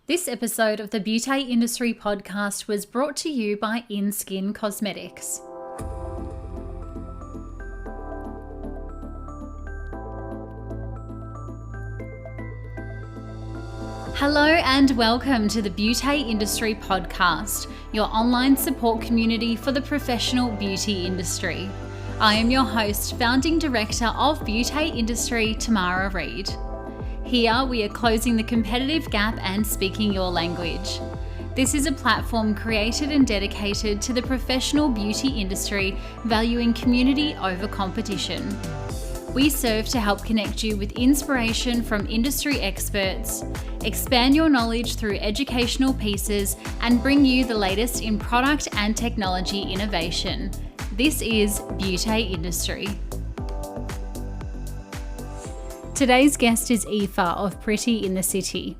This episode of the Beauty Industry podcast was brought to you by InSkin Cosmetics. Hello and welcome to the Beauty Industry podcast, your online support community for the professional beauty industry. I am your host, founding director of Beauty Industry, Tamara Reid. Here we are closing the competitive gap and speaking your language. This is a platform created and dedicated to the professional beauty industry, valuing community over competition. We serve to help connect you with inspiration from industry experts, expand your knowledge through educational pieces, and bring you the latest in product and technology innovation. This is Beauty Industry. Today's guest is Aoife of Pretty in the City.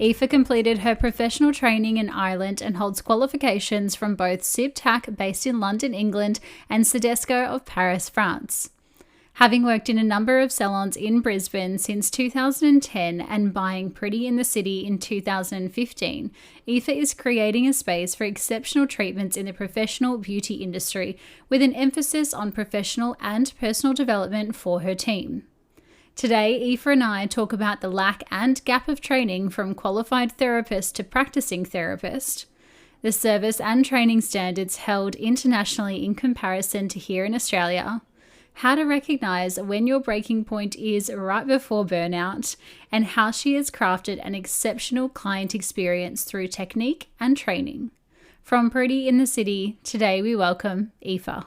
Aoife completed her professional training in Ireland and holds qualifications from both CIBTAC, based in London, England, and CIDESCO of Paris, France. Having worked in a number of salons in Brisbane since 2010 and buying Pretty in the City in 2015, Aoife is creating a space for exceptional treatments in the professional beauty industry with an emphasis on professional and personal development for her team. Today, Aoife and I talk about the lack and gap of training from qualified therapist to practising therapist, the service and training standards held internationally in comparison to here in Australia, how to recognise when your breaking point is right before burnout, and how she has crafted an exceptional client experience through technique and training. From Pretty in the City, today we welcome Aoife.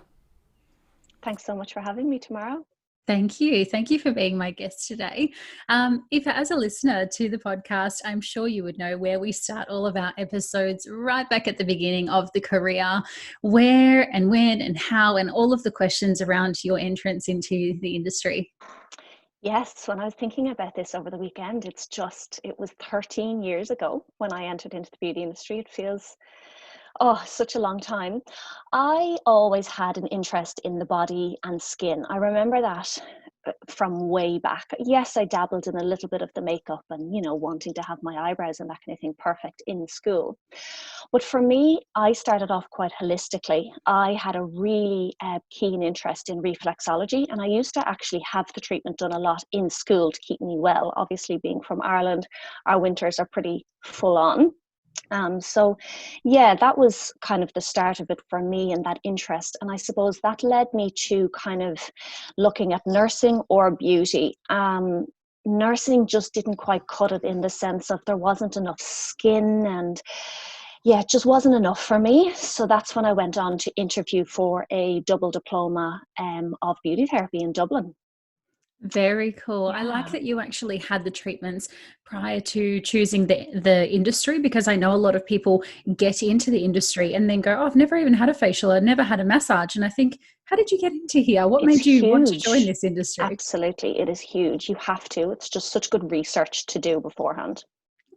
Thanks so much for having me, Tamara. Thank you. Thank you for being my guest today. Aoife, as a listener to the podcast, I'm sure you would know where we start all of our episodes right back at the beginning of the career, where and when and how, and all of the questions around your entrance into the industry. Yes, when I was thinking about this over the weekend, it was 13 years ago when I entered into the beauty industry. It feels such a long time. I always had an interest in the body and skin. I remember that from way back. Yes, I dabbled in a little bit of the makeup and, wanting to have my eyebrows and that kind of thing perfect in school. But for me, I started off quite holistically. I had a really keen interest in reflexology, and I used to actually have the treatment done a lot in school to keep me well. Obviously, being from Ireland, our winters are pretty full on. That was kind of the start of it for me and that interest. And I suppose that led me to kind of looking at nursing or beauty. Nursing just didn't quite cut it in the sense of there wasn't enough skin and it just wasn't enough for me. So that's when I went on to interview for a double diploma of beauty therapy in Dublin. Very cool. Yeah. I like that you actually had the treatments prior to choosing the industry, because I know a lot of people get into the industry and then go, oh, I've never even had a facial. I've never had a massage. And I think, how did you get into here? What made you want to join this industry? Absolutely. It is huge. You have to. It's just such good research to do beforehand.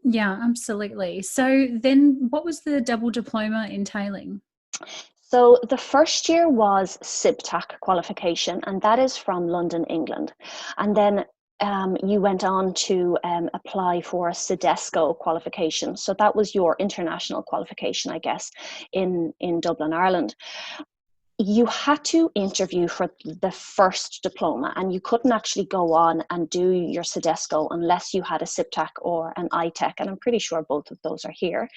Yeah, absolutely. So then what was the double diploma entailing? So the first year was CIBTAC qualification, and that is from London, England. And then you went on to apply for a CIDESCO qualification. So that was your international qualification, I guess, in Dublin, Ireland. You had to interview for the first diploma, and you couldn't actually go on and do your CIDESCO unless you had a CIBTAC or an ITEC, and I'm pretty sure both of those are here,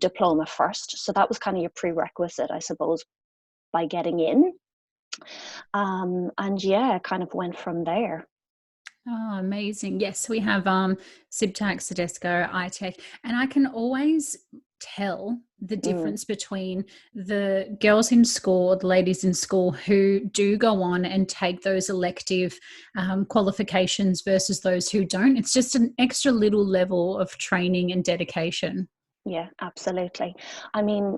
diploma first. So that was kind of your prerequisite, I suppose, by getting in. Kind of went from there. Oh, amazing. Yes, we have CIBTAC, CIDESCO, ITEC, and I can always tell the difference between the girls in school or the ladies in school who do go on and take those elective qualifications versus those who don't. It's just an extra little level of training and dedication. Yeah, absolutely. I mean,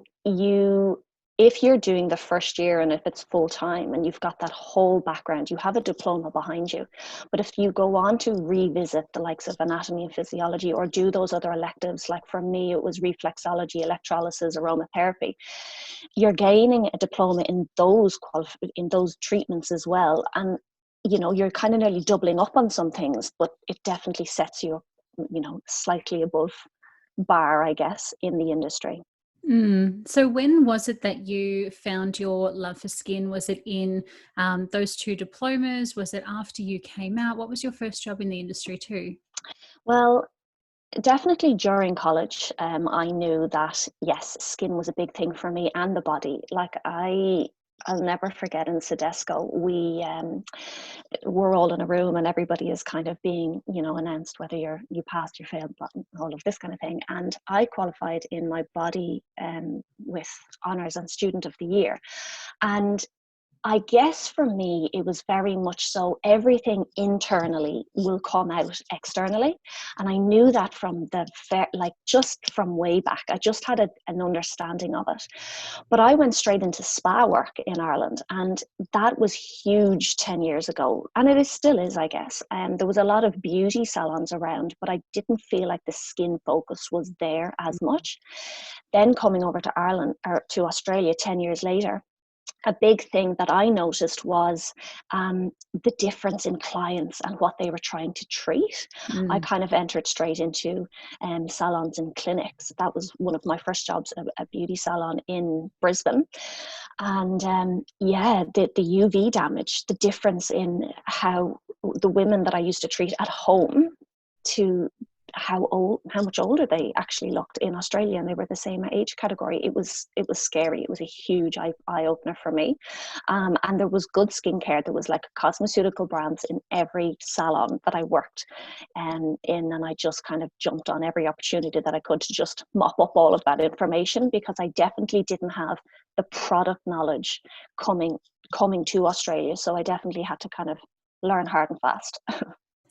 if you're doing the first year and if it's full time and you've got that whole background, you have a diploma behind you. But if you go on to revisit the likes of anatomy and physiology or do those other electives, like for me, it was reflexology, electrolysis, aromatherapy, you're gaining a diploma in those treatments as well. And, you're kind of nearly doubling up on some things, but it definitely sets you up, slightly above bar, I guess, in the industry. So when was it that you found your love for skin? Was it in those 2 diplomas? Was it after you came out? What was your first job in the industry too? Well, definitely during college, I knew that yes, skin was a big thing for me and the body. Like I'll never forget in CIDESCO, we're all in a room and everybody is kind of being, announced whether you passed, you failed, all of this kind of thing. And I qualified in my body with honours and student of the year. And I guess for me, it was very much so everything internally will come out externally. And I knew that from just from way back. I just had an understanding of it. But I went straight into spa work in Ireland, and that was huge 10 years ago. And still is, I guess. There was a lot of beauty salons around, but I didn't feel like the skin focus was there as much. Then coming over to Ireland or to Australia 10 years later, a big thing that I noticed was the difference in clients and what they were trying to treat. I kind of entered straight into salons and clinics. That was one of my first jobs, a beauty salon in Brisbane. And the UV damage, the difference in how the women that I used to treat at home to how much older they actually looked in Australia, and they were the same age category. It was scary. It was a huge eye opener for me. And there was good skincare. There was like cosmeceutical brands in every salon that I worked in, and I just kind of jumped on every opportunity that I could to just mop up all of that information, because I definitely didn't have the product knowledge coming to Australia. So I definitely had to kind of learn hard and fast.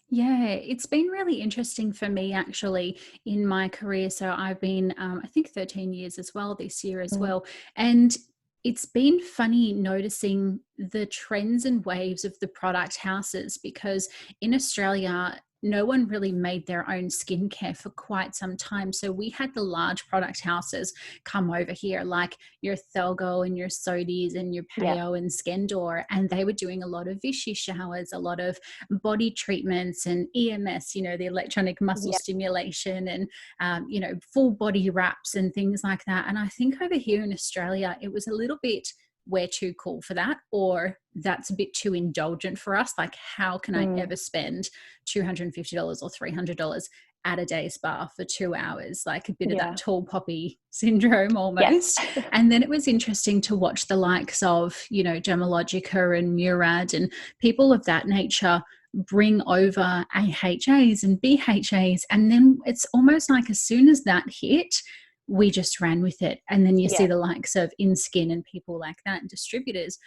Yeah, it's been really interesting for me actually in my career. So I've been, I think, 13 years as well this year as well. And it's been funny noticing the trends and waves of the product houses, because in Australia, no one really made their own skincare for quite some time. So we had the large product houses come over here, like your Thelgo and your Sodis and your Peo and Skendor, and they were doing a lot of Vichy showers, a lot of body treatments and EMS, the electronic muscle stimulation, and full body wraps and things like that. And I think over here in Australia, it was a little bit, we're too cool for that, or that's a bit too indulgent for us. Like, how can I ever spend $250 or $300 at a day spa for 2 hours? Like a bit of that tall poppy syndrome almost. Yes. And then it was interesting to watch the likes of, Dermalogica and Murad and people of that nature bring over AHAs and BHAs. And then it's almost like as soon as that hit, we just ran with it. And then you see the likes of InSkin and people like that, and distributors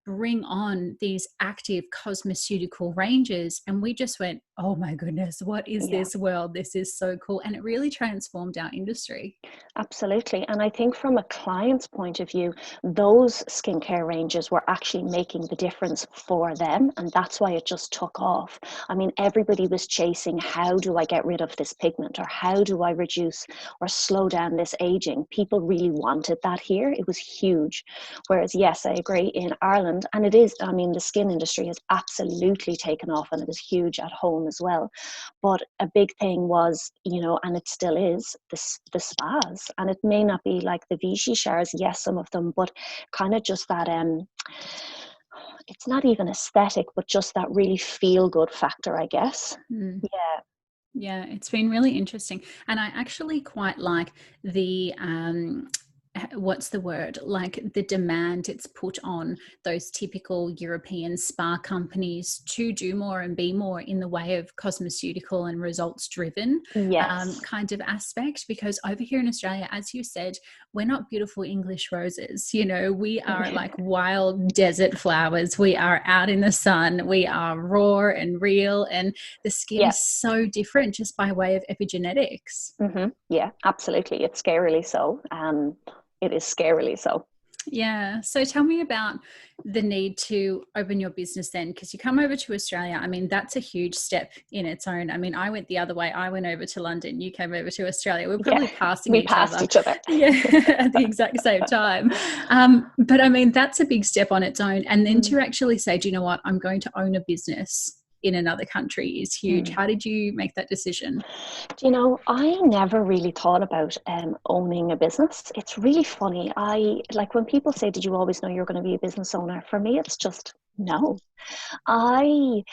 bring on these active cosmeceutical ranges. And we just went, oh my goodness, what is this world? This is so cool. And it really transformed our industry. Absolutely. And I think from a client's point of view, those skincare ranges were actually making the difference for them. And that's why it just took off. I mean, everybody was chasing, how do I get rid of this pigment, or how do I reduce or slow down this aging? People really wanted that here. It was huge. Whereas, yes, I agree, in Ireland, and it is, I mean, the skin industry has absolutely taken off, and it was huge at home as well. But a big thing was, and it still is, the spas. And it may not be like the Vichy showers, yes, some of them, but kind of just that, it's not even aesthetic, but just that really feel good factor, I guess. Yeah, it's been really interesting. And I actually quite like the what's the word, like the demand it's put on those typical European spa companies to do more and be more in the way of cosmeceutical and results driven kind of aspect. Because over here in Australia, as you said, we're not beautiful English roses, we are like wild desert flowers. We are out in the sun, we are raw and real, and the skin is so different just by way of epigenetics. Yeah, absolutely. It's scarily so. It is scarily so. Yeah. So tell me about the need to open your business then, because you come over to Australia. I mean, that's a huge step in its own. I mean, I went the other way. I went over to London. You came over to Australia. We're probably passing each other. Yeah, at the exact same time. But I mean, that's a big step on its own. And then to actually say, do you know what? I'm going to own a business. in another country is huge. How did you make that decision? Do you know, I never really thought about owning a business. It's really funny. I like when people say, "Did you always know you were going to be a business owner?" For me, it's just no. I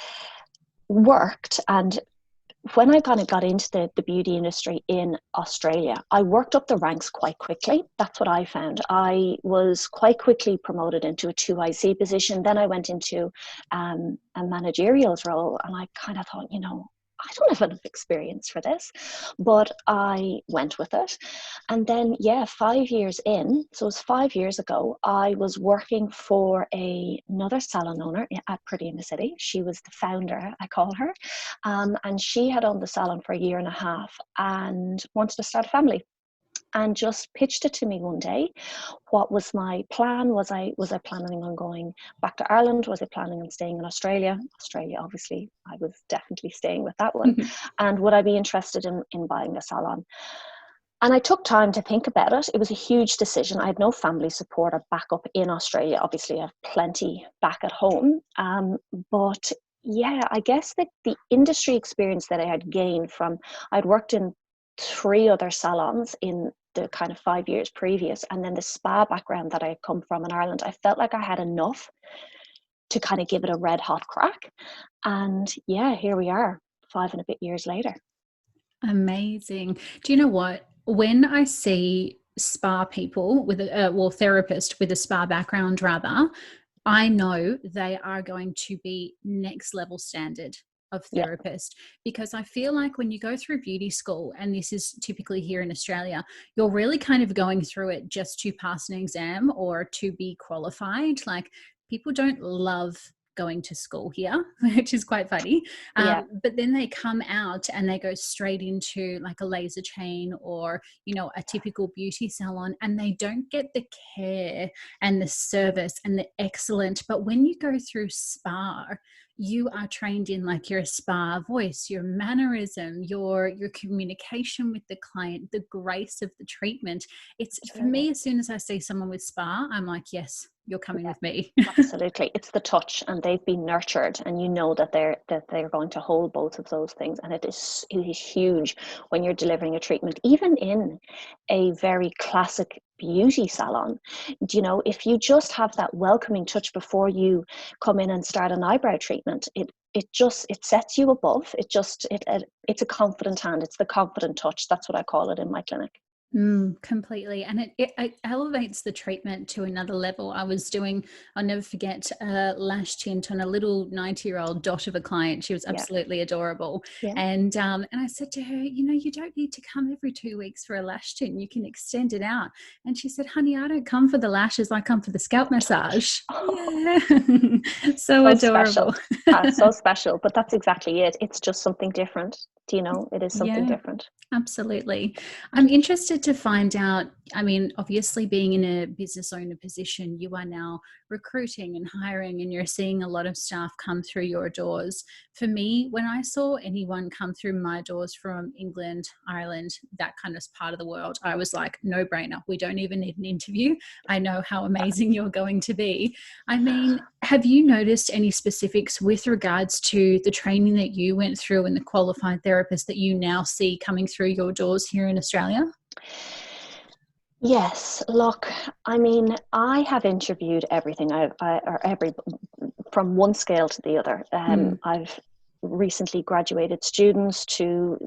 worked, and when I kind of got into the beauty industry in Australia, I worked up the ranks quite quickly. That's what I found. I was quite quickly promoted into a 2IC position. Then I went into a managerial role, and I kind of thought, I don't have enough experience for this, but I went with it. And then, 5 years in, so it was 5 years ago, I was working for another salon owner at Pretty in the City. She was the founder, I call her, and she had owned the salon for a year and a half and wanted to start a family, and just pitched it to me one day. What was my plan? Was I planning on going back to Ireland? Was I planning on staying in Australia? Australia, obviously, I was definitely staying with that one. And would I be interested in buying a salon? And I took time to think about it. It was a huge decision. I had no family support or backup in Australia. Obviously, I have plenty back at home. But yeah, I guess that the industry experience that I had gained from, I'd worked in 3 other salons in the kind of 5 years previous, and then the spa background that I had come from in Ireland, I felt like I had enough to kind of give it a red hot crack. And yeah, here we are 5 and a bit years later. Amazing. Do you know what? When I see spa people with therapist with a spa background rather, I know they are going to be next level standard of therapist, because I feel like when you go through beauty school, and this is typically here in Australia, you're really kind of going through it just to pass an exam or to be qualified. Like, people don't love going to school here, which is quite funny. But then they come out and they go straight into like a laser chain or, a typical beauty salon, and they don't get the care and the service and the excellent. But when you go through spa, you are trained in like your spa voice, your mannerism, your communication with the client, the grace of the treatment. It's for me, as soon as I see someone with spa, I'm like, yes, you're coming with me. Absolutely. It's the touch, and they've been nurtured, and that they're going to hold both of those things. And it is huge when you're delivering a treatment, even in a very classic beauty salon. If you just have that welcoming touch before you come in and start an eyebrow treatment, it sets you above. It's a confident hand. It's the confident touch. That's what I call it in my clinic. Completely. And it elevates the treatment to another level. I'll never forget a lash tint on a little 90-year-old dot of a client. She was absolutely adorable. And I said to her, you don't need to come every 2 weeks for a lash tint. You can extend it out. And she said, honey, I don't come for the lashes. I come for the scalp massage. Yeah. So adorable. Special. So special. But that's exactly it. It's just something different. It is something different. Absolutely. I'm interested to find out, obviously being in a business owner position, you are now recruiting and hiring, and you're seeing a lot of staff come through your doors. For me, when I saw anyone come through my doors from England, Ireland, that kind of part of the world, I was like, no brainer. We don't even need an interview. I know how amazing you're going to be. Have you noticed any specifics with regards to the training that you went through and the qualified therapist that you now see coming through your doors here in Australia? Yes, look, I have interviewed everything. From one scale to the other. I've recently graduated students to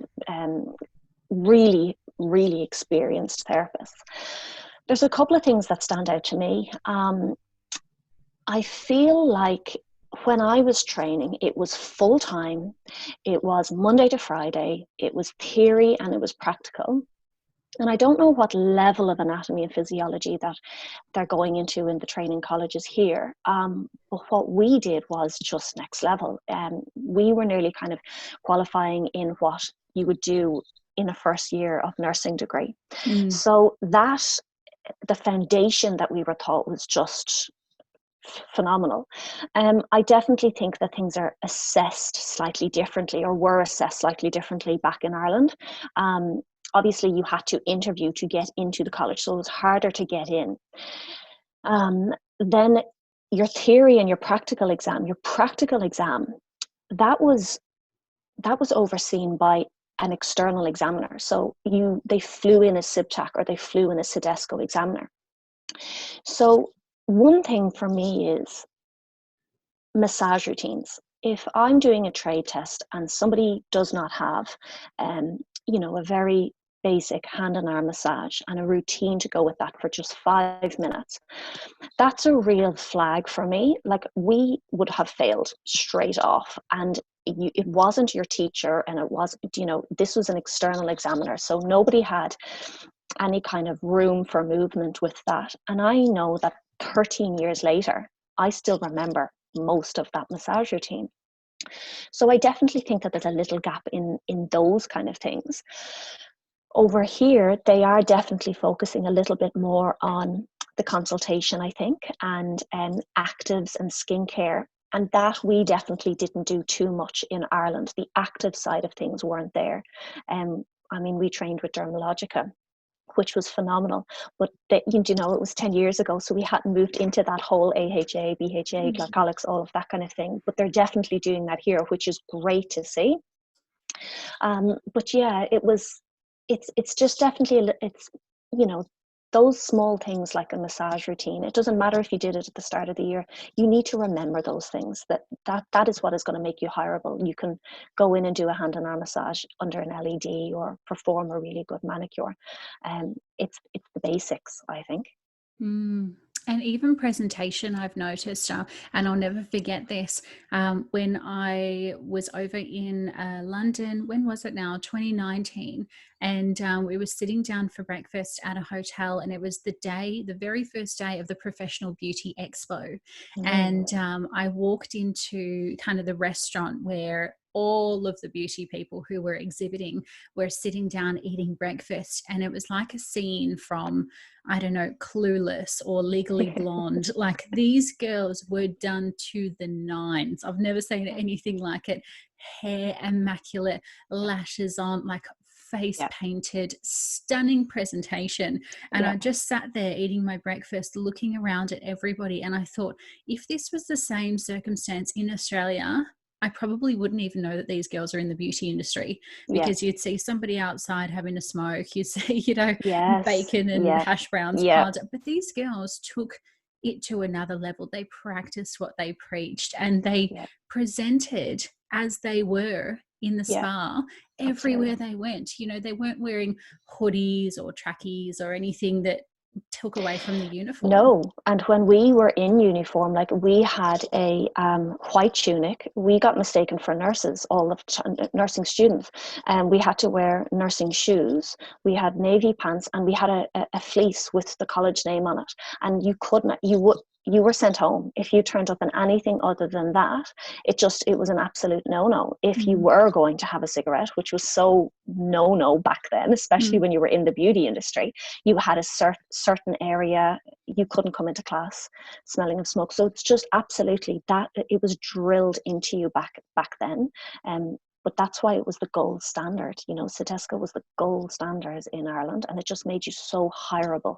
really, really experienced therapists. There's a couple of things that stand out to me. I feel like when I was training, it was full time. It was Monday to Friday. It was theory and it was practical. And I don't know what level of anatomy and physiology that they're going into in the training colleges here. But what we did was just next level. We were nearly kind of qualifying in what you would do in a first year of nursing degree. So the foundation that we were taught was just phenomenal. I definitely think that things are assessed slightly differently, or were assessed slightly differently back in Ireland. Obviously, you had to interview to get into the college, so it was harder to get in. Then your theory and your practical exam that was overseen by an external examiner. So they flew in a CIBTAC or they flew in a CIDESCO examiner. So one thing for me is massage routines. If I'm doing a trade test and somebody does not have, a very basic hand and arm massage and a routine to go with that for just 5 minutes, that's a real flag for me. Like, we would have failed straight off. And it wasn't your teacher, and it was, this was an external examiner. So nobody had any kind of room for movement with that. And I know that 13 years later, I still remember most of that massage routine. So I definitely think that there's a little gap in those kind of things. Over here, they are definitely focusing a little bit more on the consultation, I think, and actives and skincare. And that we definitely didn't do too much in Ireland. The active side of things weren't there. We trained with Dermalogica, which was phenomenal. But it was 10 years ago, so we hadn't moved into that whole AHA, BHA, glycolics, all of that kind of thing. But they're definitely doing that here, which is great to see. But yeah, it's just definitely, those small things like a massage routine. It doesn't matter if you did it at the start of the year. You need to remember those things. That is what is going to make you hireable. You can go in and do a hand and arm massage under an LED or perform a really good manicure. It's the basics, I think. And even presentation, I've noticed, and I'll never forget this, when I was over in London, when was it now? 2019. And we were sitting down for breakfast at a hotel, and it was the very first day of the Professional Beauty Expo. And I walked into kind of the restaurant where all of the beauty people who were exhibiting were sitting down eating breakfast. And it was like a scene from, I don't know, Clueless or Legally Blonde. Like, these girls were done to the nines. I've never seen anything like it. Hair immaculate, lashes on, like face painted, stunning presentation. And I just sat there eating my breakfast, looking around at everybody. And I thought, if this was the same circumstance in Australia, I probably wouldn't even know that these girls are in the beauty industry, because you'd see somebody outside having a smoke, you'd see, bacon and hash browns piled up. But these girls took it to another level. They practiced what they preached, and they presented as they were in the spa everywhere they went. They weren't wearing hoodies or trackies or anything that took away from the uniform. No, and when we were in uniform, like, we had a white tunic. We got mistaken for nurses, all of nursing students, and we had to wear nursing shoes. We had navy pants, and we had a fleece with the college name on it. And you were sent home if you turned up in anything other than that. It was an absolute no-no. If you were going to have a cigarette, which was so no back then, especially when you were in the beauty industry, you had a certain area. You couldn't come into class smelling of smoke. So it's just absolutely that it was drilled into you back then. But that's why it was the gold standard. CIDESCO was the gold standard in Ireland, and it just made you so hireable.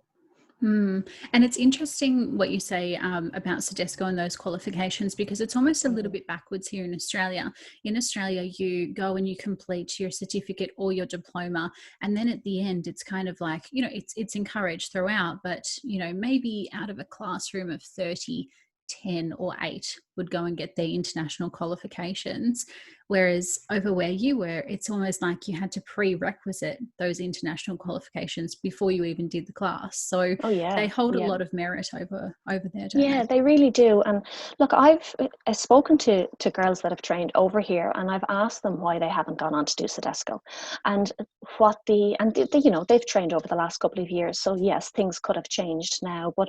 And it's interesting what you say about CIDESCO and those qualifications, because it's almost a little bit backwards here in Australia. In Australia, you go and you complete your certificate or your diploma, and then at the end, it's kind of like, it's encouraged throughout, but, maybe out of a classroom of 30, 10 or 8 would go and get their international qualifications. Whereas over where you were, it's almost like you had to prerequisite those international qualifications before you even did the class. So they hold a lot of merit over there, don't they really do. And look, I've spoken to girls that have trained over here, and I've asked them why they haven't gone on to do CIDESCO, and they've trained over the last couple of years. So yes, things could have changed now, but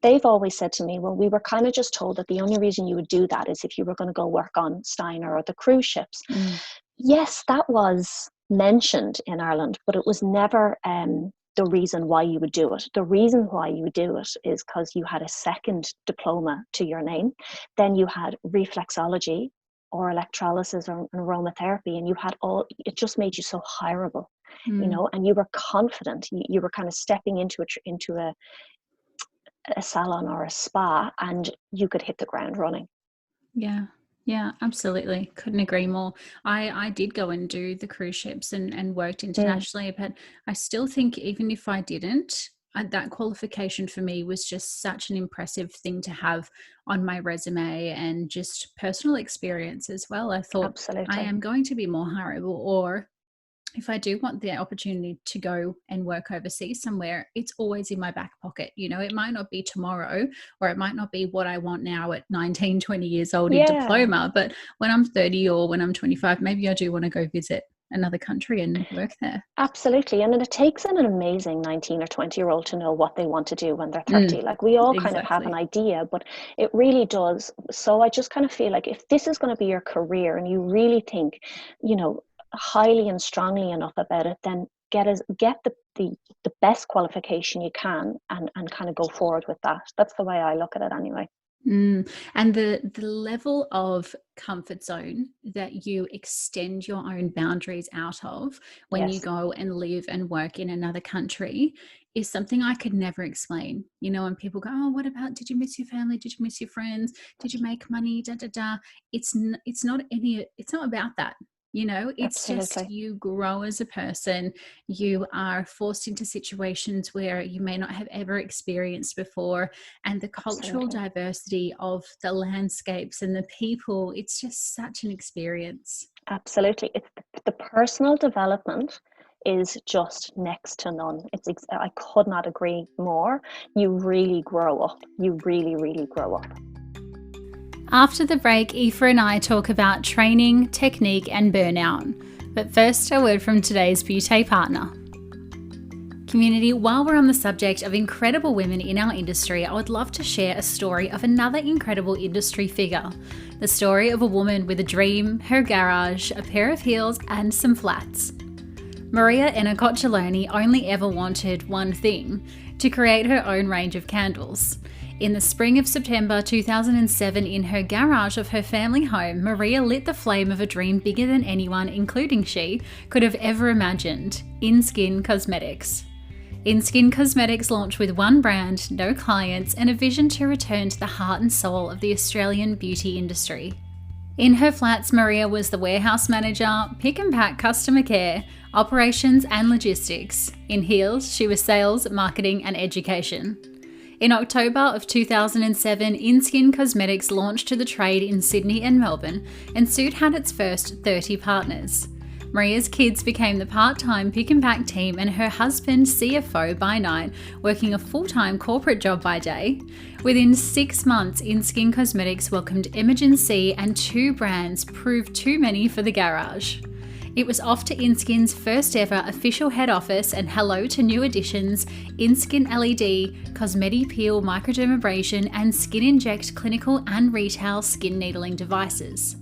they've always said to me, well, we were kind of just told that the only reason you would do that is if you were going to go work on Steiner or the cruise ships. Yes, that was mentioned in Ireland, but it was never the reason why you would do it. The reason why you would do it is because you had a second diploma to your name. Then you had reflexology or electrolysis or aromatherapy, and you had it just made you so hireable, and you were confident. You were kind of stepping into a salon or a spa, and you could hit the ground running. Yeah. Yeah, absolutely. Couldn't agree more. I did go and do the cruise ships and worked Mm, internationally, but I still think even if I didn't, that qualification for me was just such an impressive thing to have on my resume and just personal experience as well. I thought I absolutely. am going to be more hireable, or if I do want the opportunity to go and work overseas somewhere, it's always in my back pocket. You know, it might not be tomorrow, or it might not be what I want now at 19, 20 years old in Yeah. diploma, but when I'm 30 or when I'm 25, maybe I do want to go visit another country and work there. Absolutely. And then it takes an amazing 19 or 20-year-old to know what they want to do when they're Mm, 30. Like we all kind of have an exactly. idea, but it really does. So I just kind of feel like if this is going to be your career and you really think, you know, highly and strongly enough about it, then get the best qualification you can and kind of go forward with that. That's the way I look at it anyway. And the level of comfort zone that you extend your own boundaries out of when you Yes, go and live and work in another country is something I could never explain. You know, when people go, "Oh, what about? Did you miss your family? Did you miss your friends? Did you make money? Da da da." It's not any. It's not about that. You know, it's just absolutely. you grow as a person. You are forced into situations where you may not have ever experienced before, and the cultural Absolutely. diversity of the landscapes and the people. It's just such an experience. Absolutely. It's the personal development is just next to none. I could not agree more. You really grow up. You really, really grow up. After the break, Aoife and I talk about training, technique, and burnout. But first, a word from today's beauty partner. Community, while we're on the subject of incredible women in our industry, I would love to share a story of another incredible industry figure. The story of a woman with a dream, her garage, a pair of heels, and some flats. Maria Enacoccioloni only ever wanted one thing: to create her own range of candles. In the spring of September 2007, in her garage of her family home, Maria lit the flame of a dream bigger than anyone, including she, could have ever imagined: In-Skin Cosmetics. In-Skin Cosmetics launched with one brand, no clients, and a vision to return to the heart and soul of the Australian beauty industry. In her flats, Maria was the warehouse manager, pick and pack customer care, operations and logistics. In heels, she was sales, marketing and education. In October of 2007, In-Skin Cosmetics launched to the trade in Sydney and Melbourne, and soon had its first 30 partners. Maria's kids became the part-time pick and pack team, and her husband CFO by night, working a full-time corporate job by day. Within 6 months, In-Skin Cosmetics welcomed Imogen C, and 2 brands proved too many for the garage. It was off to In-Skin's first ever official head office, and hello to new additions: In-Skin LED, Cosmeti Peel microdermabrasion, and Skin Inject clinical and retail skin needling devices.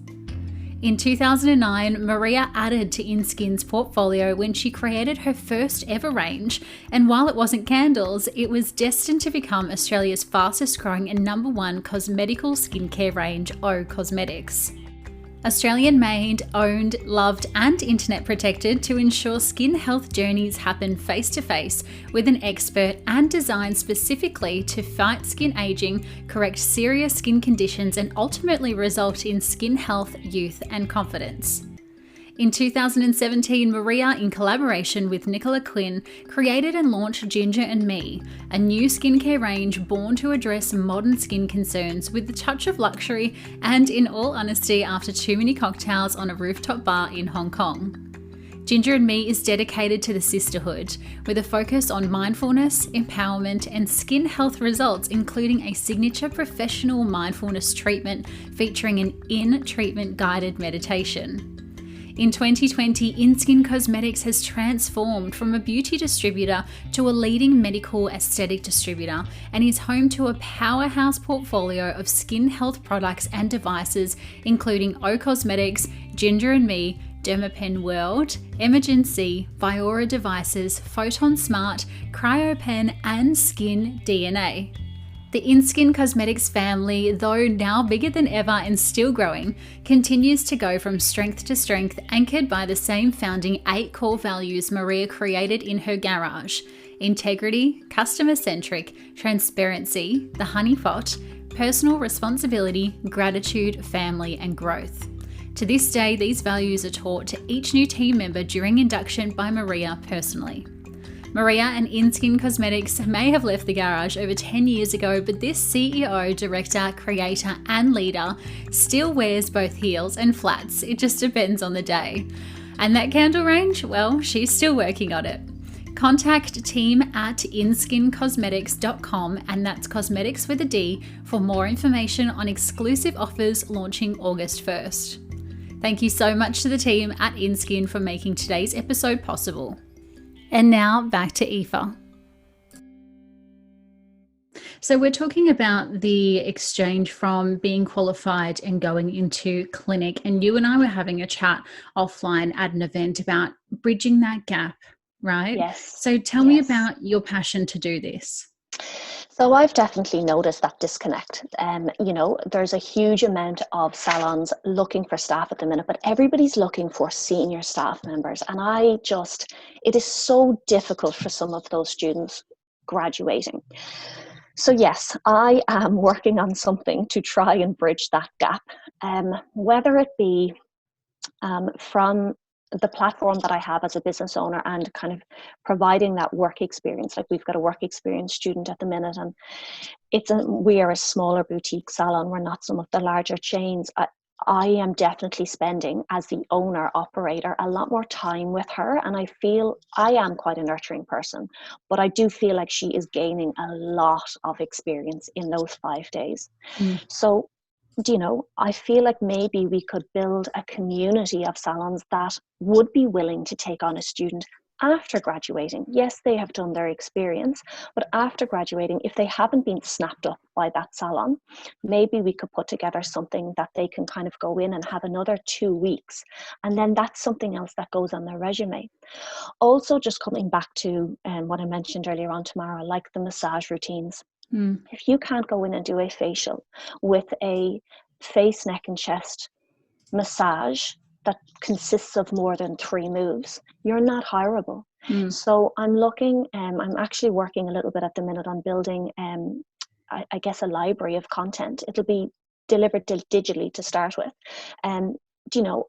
In 2009, Maria added to In-Skin's portfolio when she created her first ever range, and while it wasn't candles, it was destined to become Australia's fastest growing and #1 cosmetical skincare range, O Cosmetics. Australian made, owned, loved and internet protected to ensure skin health journeys happen face to face with an expert, and designed specifically to fight skin aging, correct serious skin conditions and ultimately result in skin health, youth and confidence. In 2017, Maria, in collaboration with Nicola Quinn, created and launched Ginger and Me, a new skincare range born to address modern skin concerns with the touch of luxury and, in all honesty, after too many cocktails on a rooftop bar in Hong Kong. Ginger and Me is dedicated to the sisterhood, with a focus on mindfulness, empowerment, and skin health results, including a signature professional mindfulness treatment featuring an in-treatment guided meditation. In 2020, In-Skin Cosmetics has transformed from a beauty distributor to a leading medical aesthetic distributor, and is home to a powerhouse portfolio of skin health products and devices, including O Cosmetics, Ginger and Me, Dermapen World, Imogen C, Viora Devices, Photon Smart, CryoPen, and Skin DNA. The In-Skin Cosmetics family, though now bigger than ever and still growing, continues to go from strength to strength, anchored by the same founding 8 core values Maria created in her garage: integrity, customer-centric, transparency, the honeypot, personal responsibility, gratitude, family, and growth. To this day, these values are taught to each new team member during induction by Maria personally. Maria and InSkin Cosmetics may have left the garage over 10 years ago, but this CEO, director, creator, and leader still wears both heels and flats. It just depends on the day. And that candle range, well, she's still working on it. Contact team@inskincosmetics.com, and that's cosmetics with a D, for more information on exclusive offers launching August 1st. Thank you so much to the team at InSkin for making today's episode possible. And now back to Aoife. So we're talking about the exchange from being qualified and going into clinic, and you and I were having a chat offline at an event about bridging that gap, right? Yes. So tell me about your passion to do this. So I've definitely noticed that disconnect. There's a huge amount of salons looking for staff at the minute, but everybody's looking for senior staff members. And it is so difficult for some of those students graduating. So yes, I am working on something to try and bridge that gap, whether it be from the platform that I have as a business owner and kind of providing that work experience. Like, we've got a work experience student at the minute, and we are a smaller boutique salon. We're not some of the larger chains. I am definitely spending, as the owner operator, a lot more time with her, and I feel I am quite a nurturing person, but I do feel like she is gaining a lot of experience in those 5 days. So I feel like maybe we could build a community of salons that would be willing to take on a student after graduating. Yes, they have done their experience, but after graduating, if they haven't been snapped up by that salon, maybe we could put together something that they can kind of go in and have another 2 weeks. And then that's something else that goes on their resume. Also, just coming back to what I mentioned earlier on, Tamara, like the massage routines. If you can't go in and do a facial with a face, neck, and chest massage that consists of more than 3 moves, you're not hireable. So I'm actually working a little bit at the minute on building, I guess, a library of content. It'll be delivered digitally to start with,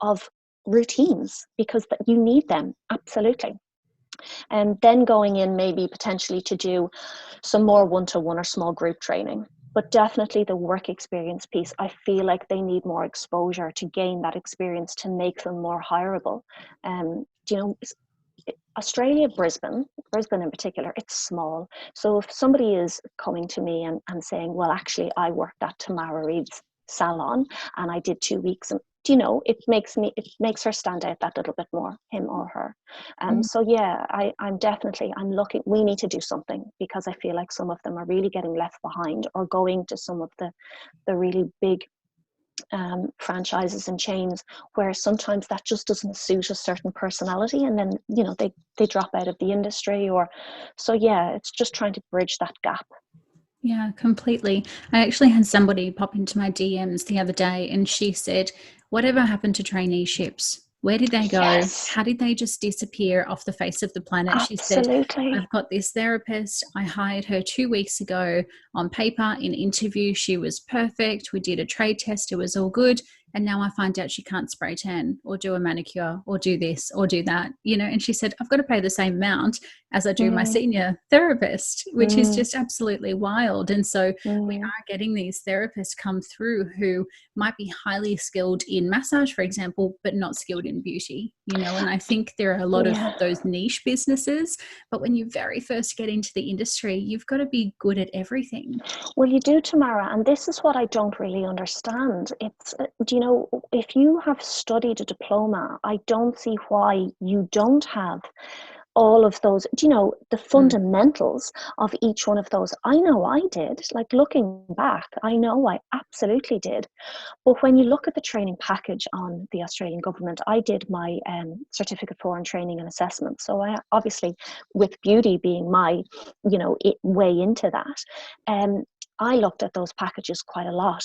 of routines, because you need them, absolutely. And then going in maybe potentially to do some more one-to-one or small group training. But definitely the work experience piece, I feel like they need more exposure to gain that experience to make them more hireable. Australia, Brisbane in particular, it's small. So if somebody is coming to me and saying, well, actually, I worked at Tamara Reid's salon and I did 2 weeks, and it makes her stand out that little bit more, him or her. So yeah, I'm looking. We need to do something, because I feel like some of them are really getting left behind, or going to some of the really big franchises and chains, where sometimes that just doesn't suit a certain personality, and then they drop out of the industry. So yeah, it's just trying to bridge that gap. Yeah, completely. I actually had somebody pop into my DMs the other day, and she said, whatever happened to traineeships? Where did they go? Yes. How did they just disappear off the face of the planet? Absolutely. She said, I've got this therapist. I hired her 2 weeks ago. On paper, in interview, she was perfect. We did a trade test. It was all good. And now I find out she can't spray tan or do a manicure or do this or do that, and she said, I've got to pay the same amount as I do my senior therapist, which is just absolutely wild. And so we are getting these therapists come through who might be highly skilled in massage, for example, but not skilled in beauty, and I think there are a lot of those niche businesses, but when you very first get into the industry, you've got to be good at everything. Well, you do, Tamara, and this is what I don't really understand. It's, if you have studied a diploma, I don't see why you don't have all of those, the fundamentals of each one of those. I know I did. Like, looking back, I know I absolutely did. But when you look at the training package on the Australian government, I did my certificate for in training and assessment. So I obviously, with beauty being my, way into that, I looked at those packages quite a lot.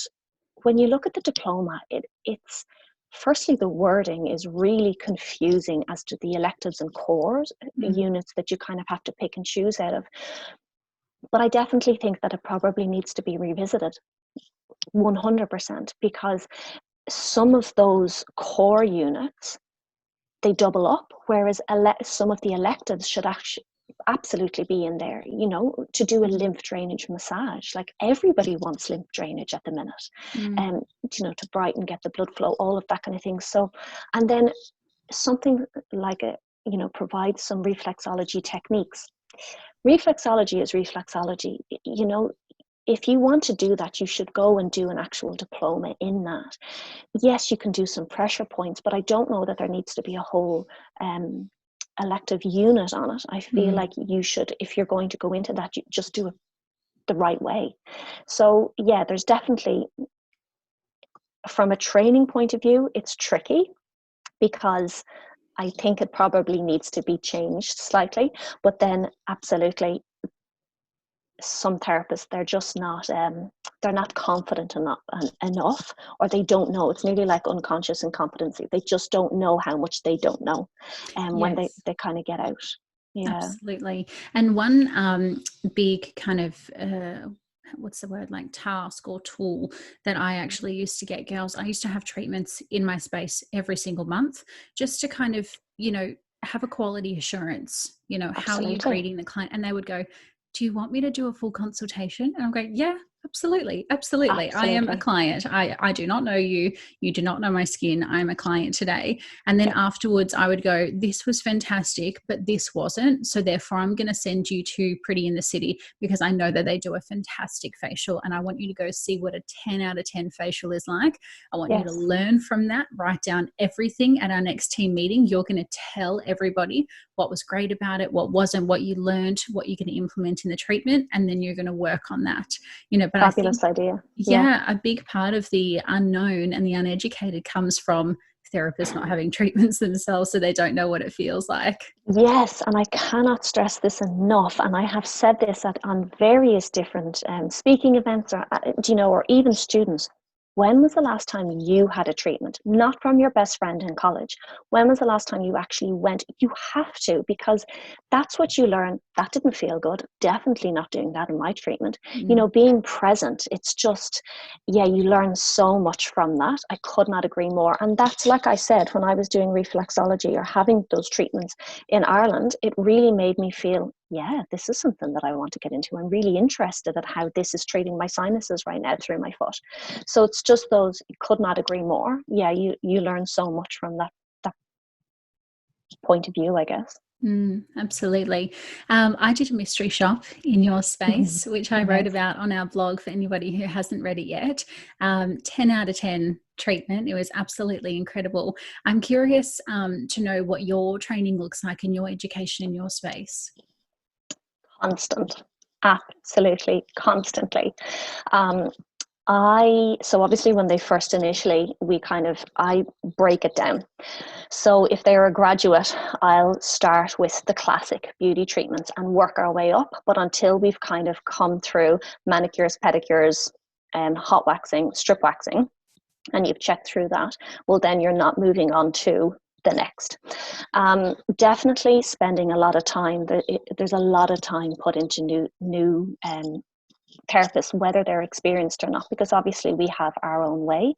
When you look at the diploma, it's firstly, the wording is really confusing as to the electives and core units that you kind of have to pick and choose out of. But I definitely think that it probably needs to be revisited. 100%, because some of those core units, they double up, whereas some of the electives should actually absolutely be in there, you know, to do a lymph drainage massage. Like, everybody wants lymph drainage at the minute, you know, to brighten, get the blood flow, all of that kind of thing. So, and then something like you know, provide some reflexology techniques. Reflexology is reflexology, you know. If you want to do that, you should go and do an actual diploma in that. Yes, you can do some pressure points, but I don't know that there needs to be a whole elective unit on it. I feel like you should, if you're going to go into that, you just do it the right way. So yeah, there's definitely, from a training point of view, it's tricky, because I think it probably needs to be changed slightly. But then absolutely, some therapists, they're just not they're not confident enough, or they don't know. It's nearly like unconscious incompetency. They just don't know how much they don't know, when Yes. they kind of get out. Yeah. Absolutely. And one big kind of what's the word, like task or tool that I actually used to get girls, I used to have treatments in my space every single month, just to kind of, you know, have a quality assurance, you know, how are you Absolutely. greeting the client? And they would go, do you want me to do a full consultation? And I'm going, yeah, absolutely. Absolutely. I am a Absolutely. client. I do not know you. You do not know my skin. I'm a client today. And then Yeah. afterwards I would go, this was fantastic, but this wasn't. So therefore I'm going to send you to Pretty in the City, because I know that they do a fantastic facial, and I want you to go see what a 10 out of 10 facial is like. I want you to Yes. learn from that, write down everything. At our next team meeting, you're going to tell everybody what was great about it, what wasn't, what you learned, what you're going to implement in the treatment, and then you're going to work on that. You know, but I think, Fabulous idea. Yeah. yeah, a big part of the unknown and the uneducated comes from therapists not having treatments themselves, so they don't know what it feels like. Yes, and I cannot stress this enough. And I have said this on various different speaking events, or you know, or even students. When was the last time you had a treatment? Not from your best friend in college. When was the last time you actually went? You have to, because that's what you learn. That didn't feel good. Definitely not doing that in my treatment. You know, being present. It's just, yeah, you learn so much from that. I could not agree more. And that's, like I said, when I was doing reflexology or having those treatments in Ireland, it really made me feel, yeah, this is something that I want to get into. I'm really interested at how this is treating my sinuses right now through my foot. So it's just those, could not agree more. Yeah, you learn so much from that point of view, I guess. Absolutely. I did a mystery shop in your space, which I wrote Yes. about on our blog for anybody who hasn't read it yet. 10 out of 10 treatment. It was absolutely incredible. I'm curious to know what your training looks like in your education in your space. Constant. Absolutely constantly. Um, so obviously when they first initially, I break it down. So if they're a graduate, I'll start with the classic beauty treatments and work our way up. But until we've kind of come through manicures, pedicures, hot waxing, strip waxing, and you've checked through that, well, then you're not moving on to the next. Definitely spending a lot of time. There's a lot of time put into new therapists, whether they're experienced or not, because obviously we have our own way.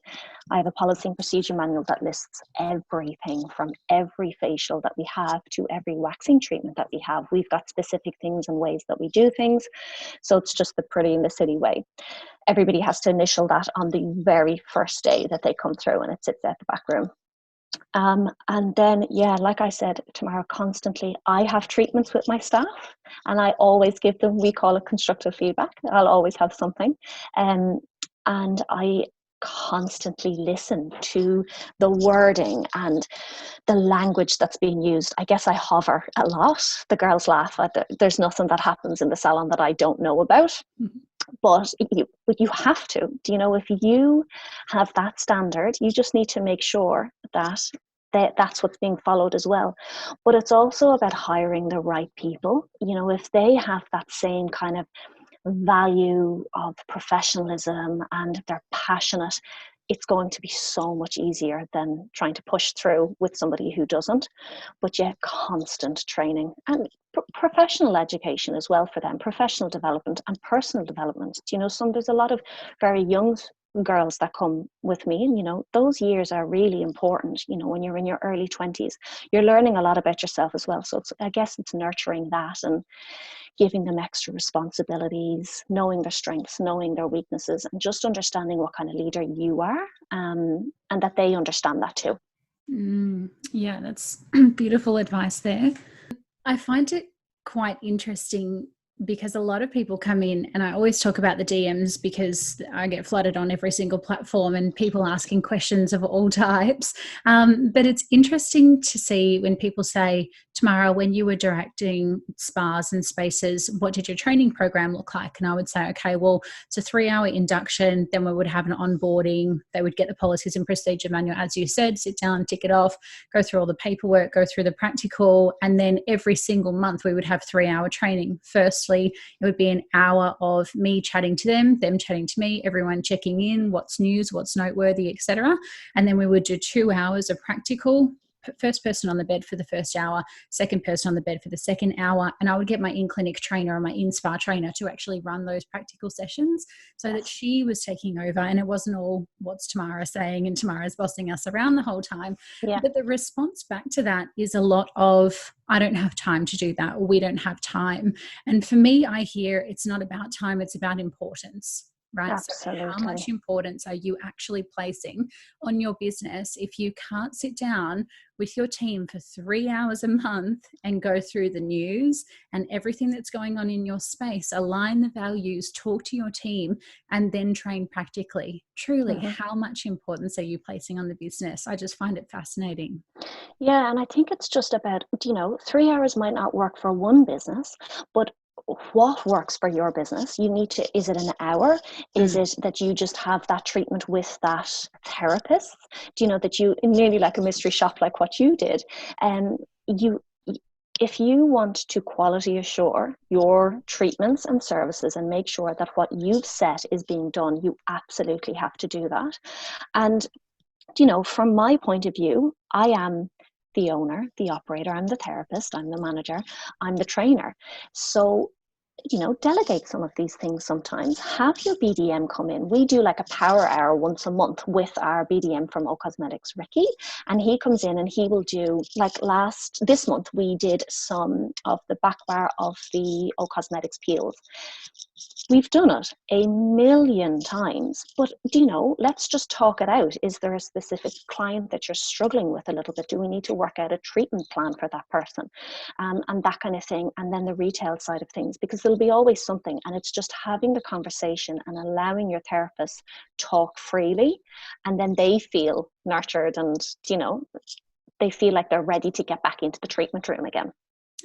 I have a policy and procedure manual that lists everything from every facial that we have to every waxing treatment that we have. We've got specific things and ways that we do things. So it's just the Pretty in the City way. Everybody has to initial that on the very first day that they come through, and it sits at the back room. And then, yeah, like I said, Tamara, constantly, I have treatments with my staff, and I always give them, we call it constructive feedback. I'll always have something. And I constantly listen to the wording and the language that's being used. I guess I hover a lot. The girls laugh at there's nothing that happens in the salon that I don't know about. But you have to, you know, if you have that standard, you just need to make sure that that's what's being followed as well. But it's also about hiring the right people. You know, if they have that same kind of value of professionalism and they're passionate, it's going to be so much easier than trying to push through with somebody who doesn't. But yeah, constant training and professional education as well for them, professional development and personal development. You know, there's a lot of very young girls that come with me, and those years are really important. When you're in your early 20s, you're learning a lot about yourself as well. So I guess it's nurturing that and giving them extra responsibilities, knowing their strengths, knowing their weaknesses, and just understanding what kind of leader you are, and that they understand that too. Yeah, that's beautiful advice there. I find it quite interesting because a lot of people come in, and I always talk about the DMs because I get flooded on every single platform and people asking questions of all types. But it's interesting to see when people say, Tamara, when you were directing spas and spaces, what did your training program look like? And I would say, okay, well, it's a 3-hour induction. Then we would have an onboarding. They would get the policies and procedure manual, as you said, sit down, tick it off, go through all the paperwork, go through the practical. And then every single month we would have 3-hour training. Firstly, it would be an hour of me chatting to them chatting to me, everyone checking in, what's news, what's noteworthy, etc. And then we would do 2 hours of practical. First person on the bed for the first hour, second person on the bed for the second hour. And I would get my in-clinic trainer or my in-spa trainer to actually run those practical sessions so that she was taking over, and it wasn't all what's Tamara saying and Tamara's bossing us around the whole time. Yeah. But the response back to that is a lot of, I don't have time to do that, or we don't have time. And for me, I hear it's not about time, it's about importance. Right? Absolutely. So how much importance are you actually placing on your business if you can't sit down with your team for 3 hours a month and go through the news and everything that's going on in your space, align the values, talk to your team, and then train practically? Truly, how much importance are you placing on the business? I just find it fascinating. Yeah, and I think it's just about, 3 hours might not work for one business, but what works for your business? Is it an hour? Is it that you just have that treatment with that therapist? That you nearly like a mystery shop, like what you did? If you want to quality assure your treatments and services and make sure that what you've set is being done, you absolutely have to do that. And, from my point of view, I am the owner, the operator, I'm the therapist, I'm the manager, I'm the trainer. So, delegate some of these things sometimes. Have your BDM come in. We do like a power hour once a month with our BDM from O Cosmetics, Ricky, and he comes in and he will do, like this month, we did some of the back bar of the O Cosmetics peels. We've done it a million times, but let's just talk it out. Is there a specific client that you're struggling with a little bit? Do we need to work out a treatment plan for that person? And that kind of thing. And then the retail side of things, because there'll be always something, and it's just having the conversation and allowing your therapist talk freely, and then they feel nurtured and, they feel like they're ready to get back into the treatment room again.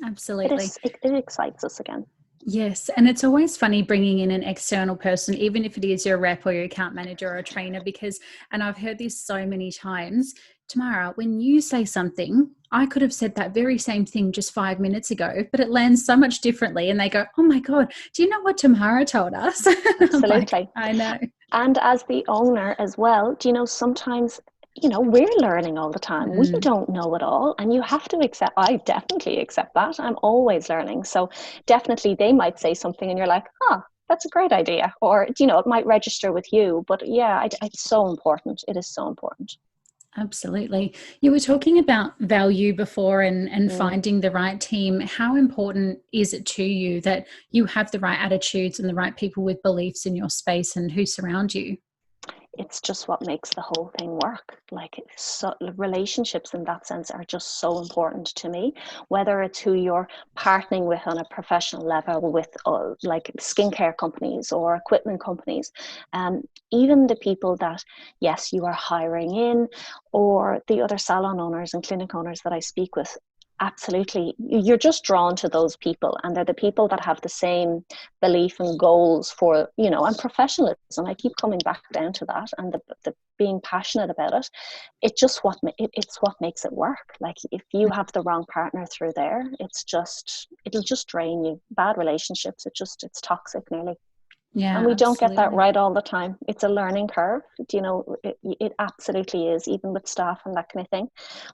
Absolutely. It excites us again. Yes. And it's always funny bringing in an external person, even if it is your rep or your account manager or a trainer, because, and I've heard this so many times, Tamara, when you say something, I could have said that very same thing just 5 minutes ago, but it lands so much differently. And they go, oh my God, do you know what Tamara told us? Absolutely. I know. And as the owner as well, sometimes we're learning all the time. We don't know it all, and you have to accept. I definitely accept that. I'm always learning. So definitely they might say something and you're like, that's a great idea. Or, it might register with you. But yeah, it's so important. It is so important. Absolutely. You were talking about value before and finding the right team. How important is it to you that you have the right attitudes and the right people with beliefs in your space and who surround you? It's just what makes the whole thing work. Like, relationships in that sense are just so important to me, whether it's who you're partnering with on a professional level with like skincare companies or equipment companies, even the people that, yes, you are hiring in, or the other salon owners and clinic owners that I speak with. Absolutely. You're just drawn to those people, and they're the people that have the same belief and goals for, and professionalism. I keep coming back down to that, and the being passionate about it. It's what makes it work. Like, if you have the wrong partner through there, it'll just drain you. Bad relationships, it's toxic nearly. Yeah, and we don't get that absolutely. right all the time. It's a learning curve. It absolutely is, even with staff and that kind of thing.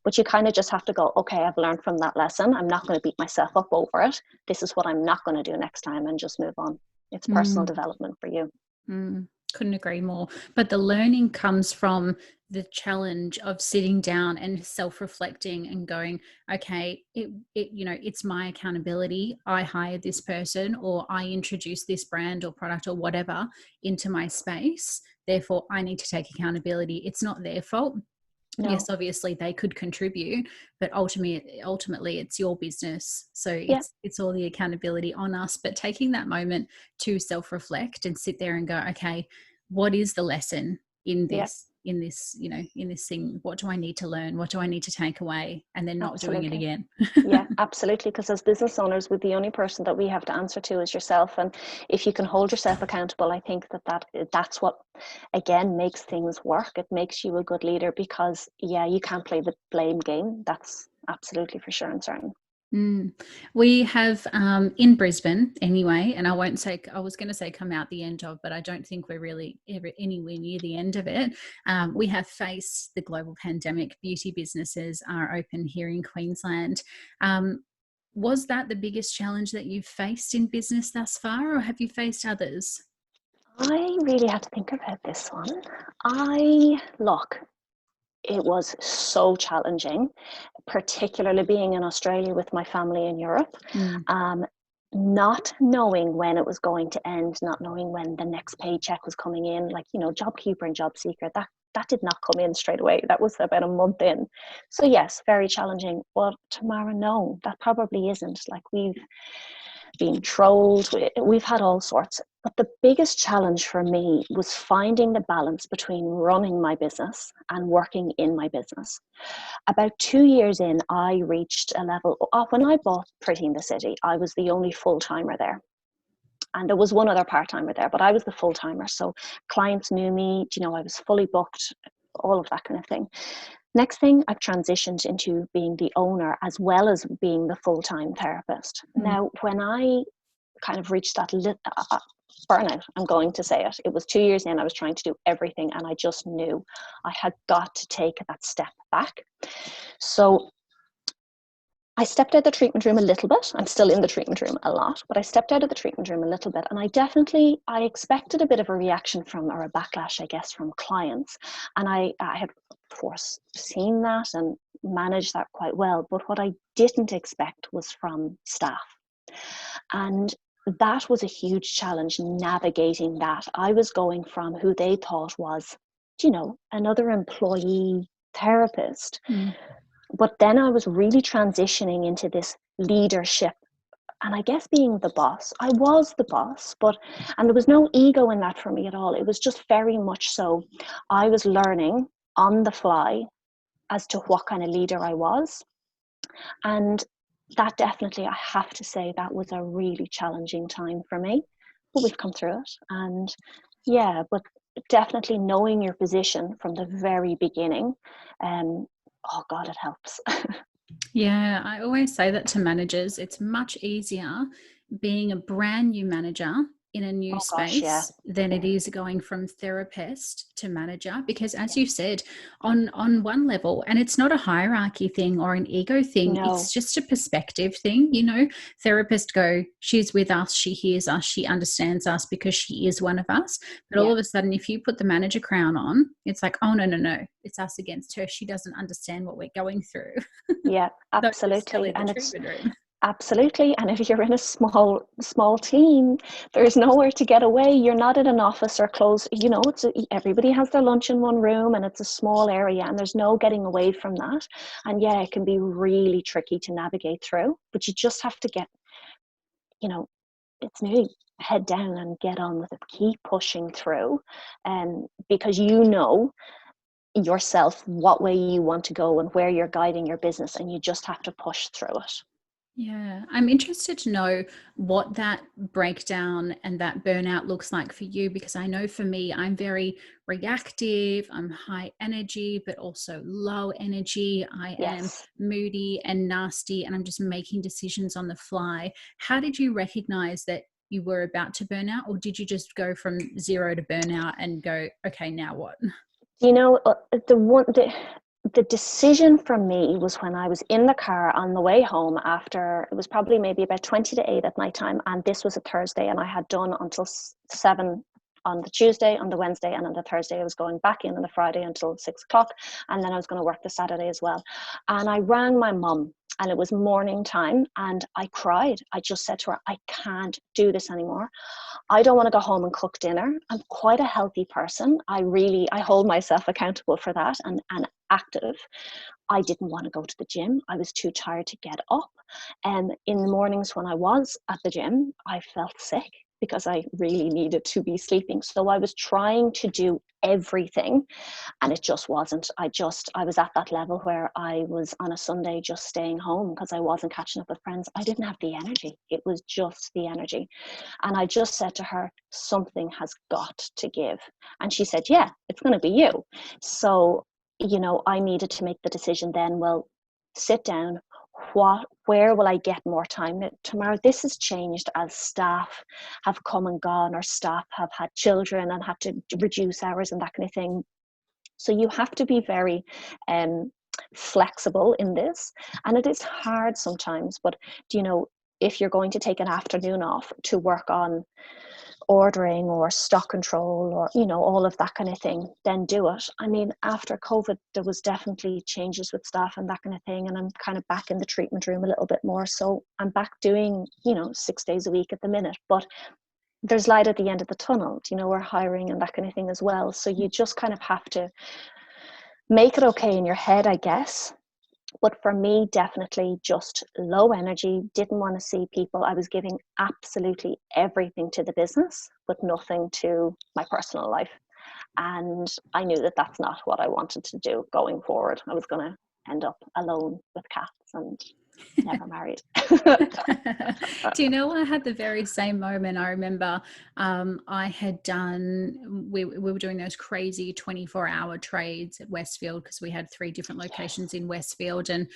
But you kind of just have to go, okay, I've learned from that lesson. I'm not going to beat myself up over it. This is what I'm not going to do next time, and just move on. It's personal development for you. Couldn't agree more. But the learning comes from the challenge of sitting down and self-reflecting and going, okay, it's my accountability. I hired this person, or I introduced this brand or product or whatever into my space. Therefore, I need to take accountability. It's not their fault. Yes, No. obviously they could contribute, but ultimately it's your business. So Yeah. it's all the accountability on us. But taking that moment to self-reflect and sit there and go, okay, what is the lesson in Yeah. this thing? What do I need to learn? What do I need to take away? And then not doing it Absolutely. again. Yeah, absolutely. Because as business owners, with the only person that we have to answer to is yourself, and if you can hold yourself accountable, I think that's what again makes things work. It makes you a good leader, because yeah, you can't play the blame game. That's absolutely for sure and certain. Mm. We have in Brisbane anyway, and I won't say, I was going to say come out the end of, but I don't think we're really ever anywhere near the end of it. We have faced the global pandemic. Beauty businesses are open here in Queensland. Was that the biggest challenge that you've faced in business thus far, or have you faced others? I really had to think about this one. I look, it was so challenging, particularly being in Australia with my family in Europe. Mm. Um, not knowing when it was going to end, not knowing when the next paycheck was coming in, like, job keeper and job seeker, that did not come in straight away. That was about a month in. So yes, very challenging. But Tamara, no, that probably isn't. Like, we've been trolled, we've had all sorts. But the biggest challenge for me was finding the balance between running my business and working in my business. About 2 years in, I reached a level when I bought Pretty in the City, I was the only full-timer there. And there was one other part-timer there, but I was the full-timer. So clients knew me, I was fully booked, all of that kind of thing. Next thing, I've transitioned into being the owner as well as being the full-time therapist. Mm. Now, when I kind of reached that burnout, I'm going to say it. It was 2 years in, I was trying to do everything, and I just knew I had got to take that step back. So I stepped out of the treatment room a little bit. I'm still in the treatment room a lot, but I stepped out of the treatment room a little bit, and I expected a bit of a reaction or a backlash, I guess, from clients. And I had, of course, seen that and managed that quite well. But what I didn't expect was from staff. And that was a huge challenge, navigating that. I was going from who they thought was, another employee therapist. Mm. But then I was really transitioning into this leadership. And I guess being the boss, I was the boss, and there was no ego in that for me at all. It was just very much so. I was learning on the fly as to what kind of leader I was. And that definitely, I have to say, that was a really challenging time for me. But we've come through it. And yeah, but definitely knowing your position from the very beginning, oh God, it helps. Yeah, I always say that to managers. It's much easier being a brand new manager in a new Oh gosh, yeah. space than it is going from therapist to manager, because as you said, on one level, and it's not a hierarchy thing or an ego thing, it's No, just a perspective thing. Therapists go, she's with us, she hears us, she understands us because she is one of us. But all yeah, of a sudden, if you put the manager crown on, it's like, oh, no, no, no, it's us against her. She doesn't understand what we're going through. yeah, Though we're still absolutely. in the And it's treatment room. absolutely, and if you're in a small team, there's nowhere to get away. You're not in an office or close, everybody has their lunch in one room, and it's a small area, and there's no getting away from that. And yeah, it can be really tricky to navigate through, but you just have to you know, it's nearly head down and get on with it. Keep pushing through, because yourself what way you want to go and where you're guiding your business, and you just have to push through it. Yeah, I'm interested to know what that breakdown and that burnout looks like for you, because I know for me, I'm very reactive, I'm high energy, but also low energy. I am Yes. moody and nasty, and I'm just making decisions on the fly. How did you recognize that you were about to burn out, or did you just go from zero to burnout and go, okay, now what? You know, the decision for me was when I was in the car on the way home, after it was probably maybe about 20 to 8 at night time, and this was a Thursday, and I had done until 7 on the Tuesday, on the Wednesday, and on the Thursday. I was going back in on the Friday until 6 o'clock, and then I was going to work the Saturday as well. And I rang my mum, and it was morning time, and I cried. I just said to her, I can't do this anymore. I don't want to go home and cook dinner. I'm quite a healthy person. I hold myself accountable for that, and active. I didn't want to go to the gym. I was too tired to get up. And in the mornings when I was at the gym, I felt sick because I really needed to be sleeping. So I was trying to do everything, and it just wasn't. I was at that level where I was on a Sunday just staying home because I wasn't catching up with friends. I didn't have the energy. It was just the energy. And I just said to her, something has got to give. And she said, yeah, it's going to be you. So, I needed to make the decision then, well, sit down. Where will I get more time? Tamara, this has changed as staff have come and gone, or staff have had children and had to reduce hours and that kind of thing. So you have to be very flexible in this, and it is hard sometimes, but if you're going to take an afternoon off to work on ordering or stock control or all of that kind of thing, then do it. I mean, after COVID there was definitely changes with staff and that kind of thing, and I'm kind of back in the treatment room a little bit more, so I'm back doing 6 days a week at the minute, but there's light at the end of the tunnel. We're hiring and that kind of thing as well, so you just kind of have to make it okay in your head, I guess. But for me, definitely just low energy, didn't want to see people. I was giving absolutely everything to the business, but nothing to my personal life. And I knew that that's not what I wanted to do going forward. I was going to end up alone with cats and never married. Do you know, I had the very same moment. I remember I had done, we were doing those crazy 24-hour trades at Westfield because we had 3 different locations in Westfield, and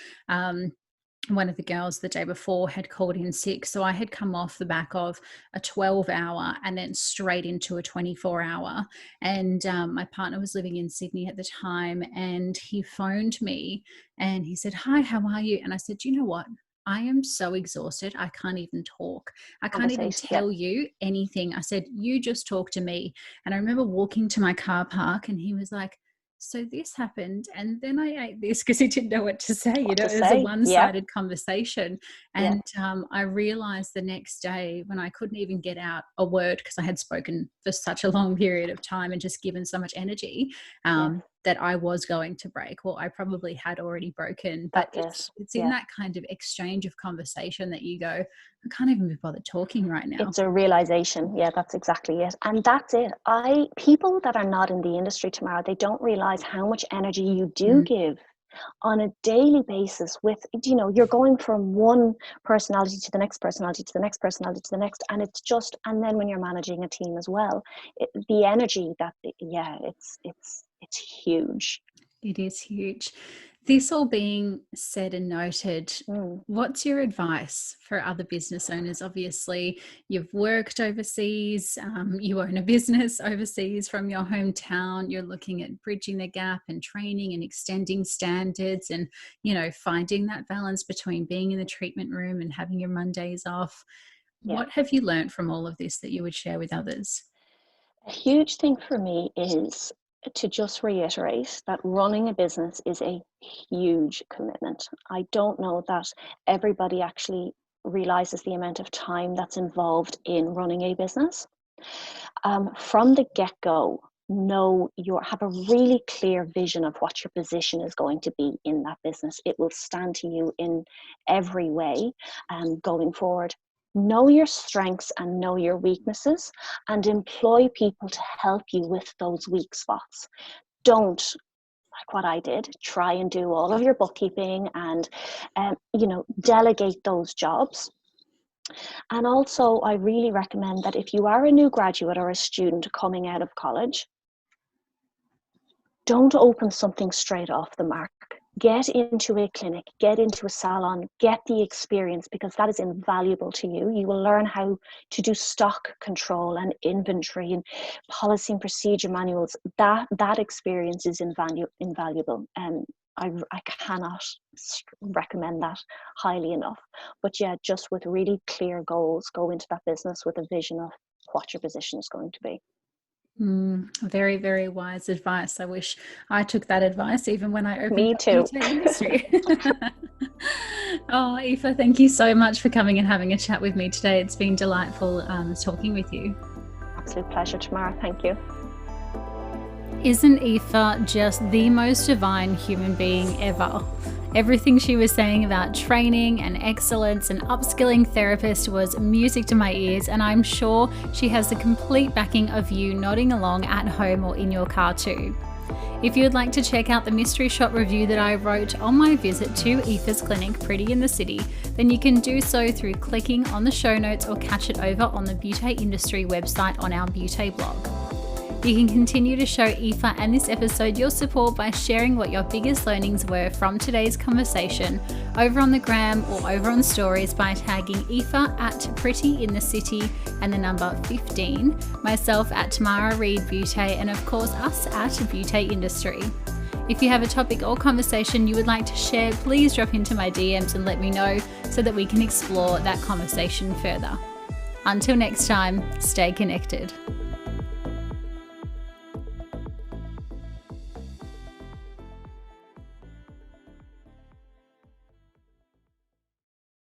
one of the girls the day before had called in sick. So I had come off the back of a 12-hour and then straight into a 24-hour. And my partner was living in Sydney at the time, and he phoned me and he said, hi, how are you? And I said, you know what? I am so exhausted. I can't even talk. I can't even tell you anything. I said, you just talk to me. And I remember walking to my car park, and he was like, so this happened, and then I ate this, because he didn't know what to say. It was a one-sided conversation. And I realized the next day, when I couldn't even get out a word because I had spoken for such a long period of time and just given so much energy, that I was going to break. Well, I probably had already broken, but it's in that kind of exchange of conversation that you go, I can't even be bothered talking right now. It's a realization. Yeah, that's exactly it. And that's it. People that are not in the industry, Tamara, they don't realize how much energy you do give on a daily basis with, you're going from one personality to the next personality to the next personality to the next. And it's just, and then when you're managing a team as well, the energy that, it's huge. It is huge. This all being said and noted, what's your advice for other business owners? Obviously, you've worked overseas, you own a business overseas from your hometown, you're looking at bridging the gap and training and extending standards and, finding that balance between being in the treatment room and having your Mondays off. What have you learned from all of this that you would share with others? A huge thing for me is to just reiterate that running a business is a huge commitment. I don't know that everybody actually realizes the amount of time that's involved in running a business. From the get-go, have a really clear vision of what your position is going to be in that business. It will stand to you in every way going forward. Know your strengths and know your weaknesses, and employ people to help you with those weak spots. Don't, like what I did, try and do all of your bookkeeping and, delegate those jobs. And also, I really recommend that if you are a new graduate or a student coming out of college, don't open something straight off the mark. Get into a clinic, get into a salon, get the experience, because that is invaluable to you. You will learn how to do stock control and inventory and policy and procedure manuals. That experience is invaluable. And I cannot recommend that highly enough. But just with really clear goals, go into that business with a vision of what your position is going to be. Very, very wise advice. I wish I took that advice even when I opened Me up too. beauty industry. Oh, Aoife, thank you so much for coming and having a chat with me today. It's been delightful talking with you. Absolute pleasure, Tamara. Thank you. Isn't Aoife just the most divine human being ever? Everything she was saying about training and excellence and upskilling therapists was music to my ears, and I'm sure she has the complete backing of you nodding along at home or in your car too. If you would like to check out the mystery shop review that I wrote on my visit to Aoife's clinic, Pretty in the City, then you can do so through clicking on the show notes or catch it over on the Beauty Industry website on our Beauty blog. You can continue to show Aoife and this episode your support by sharing what your biggest learnings were from today's conversation over on the gram or over on stories by tagging Aoife at Pretty in the City and the number 15, myself at Tamara Reed Beauty, and of course us at Beauty Industry. If you have a topic or conversation you would like to share, please drop into my DMs and let me know so that we can explore that conversation further. Until next time, stay connected.